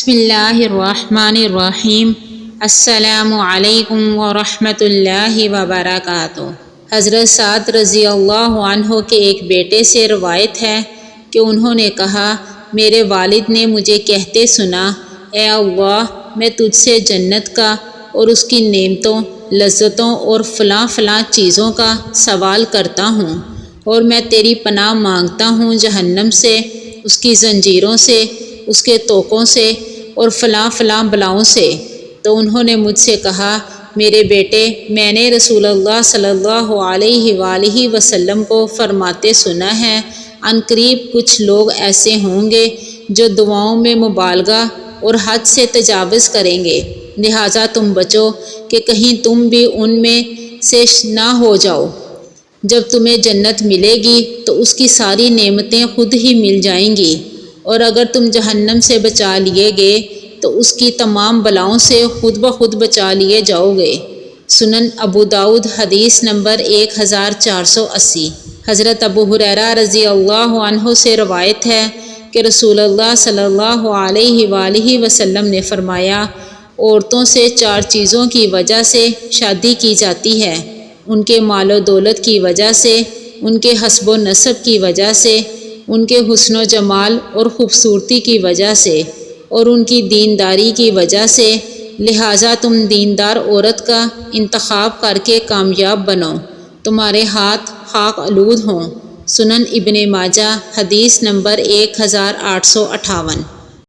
بسم اللہ الرحمن الرحیم۔ السلام علیکم ورحمۃ اللہ وبرکاتہ۔ حضرت سعد رضی اللہ عنہ کے ایک بیٹے سے روایت ہے کہ انہوں نے کہا، میرے والد نے مجھے کہتے سنا، اے اللہ، میں تجھ سے جنت کا اور اس کی نعمتوں، لذتوں اور فلاں فلاں چیزوں کا سوال کرتا ہوں، اور میں تیری پناہ مانگتا ہوں جہنم سے، اس کی زنجیروں سے، اس کے طوقوں سے اور فلاں فلاں بلاؤں سے۔ تو انہوں نے مجھ سے کہا، میرے بیٹے، میں نے رسول اللہ صلی اللہ علیہ وآلہ وسلم کو فرماتے سنا ہے، عن قریب کچھ لوگ ایسے ہوں گے جو دعاؤں میں مبالغہ اور حد سے تجاوز کریں گے، لہٰذا تم بچو کہ کہیں تم بھی ان میں سے نہ ہو جاؤ۔ جب تمہیں جنت ملے گی تو اس کی ساری نعمتیں خود ہی مل جائیں گی، اور اگر تم جہنم سے بچا لیے گئے تو اس کی تمام بلاؤں سے خود بخود بچا لیے جاؤ گے۔ سنن ابو داؤد، حدیث نمبر 1480۔ حضرت ابو ہریرہ رضی اللہ عنہ سے روایت ہے کہ رسول اللہ صلی اللہ علیہ وآلہ وسلم نے فرمایا، عورتوں سے 4 چیزوں کی وجہ سے شادی کی جاتی ہے، ان کے مال و دولت کی وجہ سے، ان کے حسب و نسب کی وجہ سے، ان کے حسن و جمال اور خوبصورتی کی وجہ سے، اور ان کی دینداری کی وجہ سے، لہٰذا تم دیندار عورت کا انتخاب کر کے کامیاب بنو، تمہارے ہاتھ خاک آلود ہوں۔ سنن ابن ماجہ، حدیث نمبر 1858۔